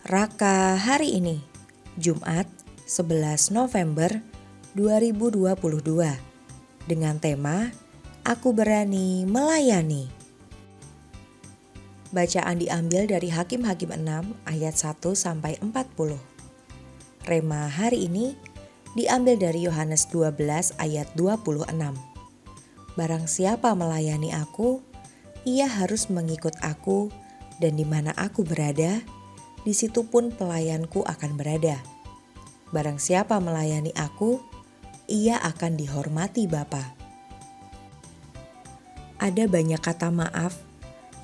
Raka hari ini, Jumat 11 November 2022, dengan tema Aku Berani Melayani. Bacaan diambil dari Hakim-Hakim 6 ayat 1-40. Rema hari ini diambil dari Yohanes 12 ayat 26. Barang siapa melayani aku, ia harus mengikut aku, dan di mana aku berada, di situ pun pelayanku akan berada. Barang siapa melayani aku, ia akan dihormati Bapa. Ada banyak kata maaf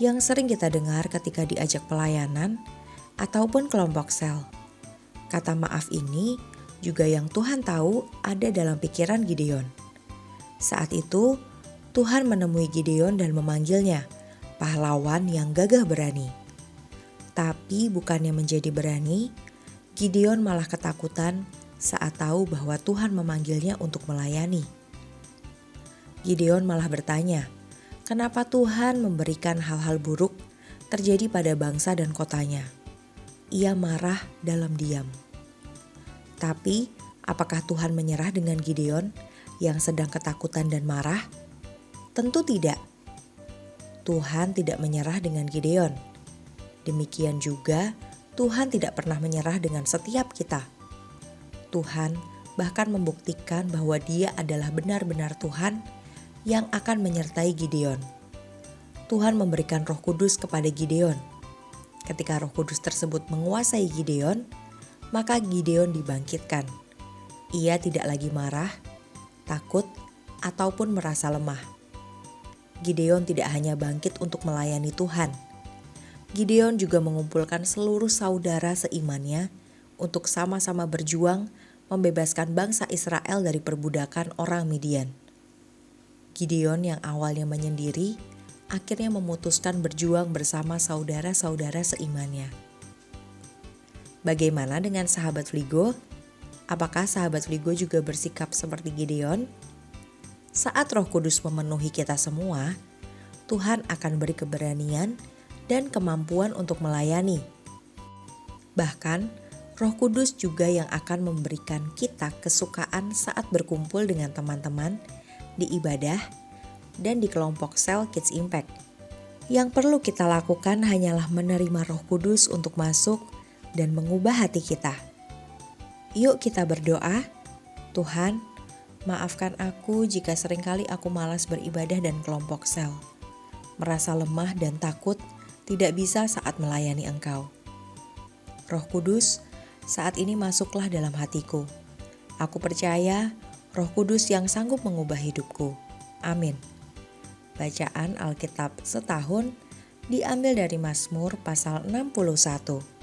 yang sering kita dengar ketika diajak pelayanan ataupun kelompok sel. Kata maaf ini juga yang Tuhan tahu ada dalam pikiran Gideon. Saat itu, Tuhan menemui Gideon dan memanggilnya, pahlawan yang gagah berani. Tapi bukannya menjadi berani, Gideon malah ketakutan saat tahu bahwa Tuhan memanggilnya untuk melayani. Gideon malah bertanya, kenapa Tuhan memberikan hal-hal buruk terjadi pada bangsa dan kotanya? Ia marah dalam diam. Tapi, apakah Tuhan menyerah dengan Gideon yang sedang ketakutan dan marah? Tentu tidak. Tuhan tidak menyerah dengan Gideon. Demikian juga, Tuhan tidak pernah menyerah dengan setiap kita. Tuhan bahkan membuktikan bahwa Dia adalah benar-benar Tuhan yang akan menyertai Gideon. Tuhan memberikan Roh Kudus kepada Gideon. Ketika Roh Kudus tersebut menguasai Gideon, maka Gideon dibangkitkan. Ia tidak lagi marah, takut, ataupun merasa lemah. Gideon tidak hanya bangkit untuk melayani Tuhan. Gideon juga mengumpulkan seluruh saudara seimannya untuk sama-sama berjuang membebaskan bangsa Israel dari perbudakan orang Midian. Gideon yang awalnya menyendiri, akhirnya memutuskan berjuang bersama saudara-saudara seimannya. Bagaimana dengan sahabat Fligo? Apakah sahabat Fligo juga bersikap seperti Gideon? Saat Roh Kudus memenuhi kita semua, Tuhan akan beri keberanian dan kemampuan untuk melayani. Bahkan, Roh Kudus juga yang akan memberikan kita kesukaan saat berkumpul dengan teman-teman di ibadah dan di kelompok sel Kids Impact. Yang perlu kita lakukan hanyalah menerima Roh Kudus untuk masuk dan mengubah hati kita. Yuk kita berdoa. Tuhan, maafkan aku jika seringkali aku malas beribadah dan kelompok sel, merasa lemah dan takut tidak bisa saat melayani Engkau. Roh Kudus, saat ini masuklah dalam hatiku. Aku percaya Roh Kudus yang sanggup mengubah hidupku. Amin. Bacaan Alkitab setahun diambil dari Mazmur pasal 61.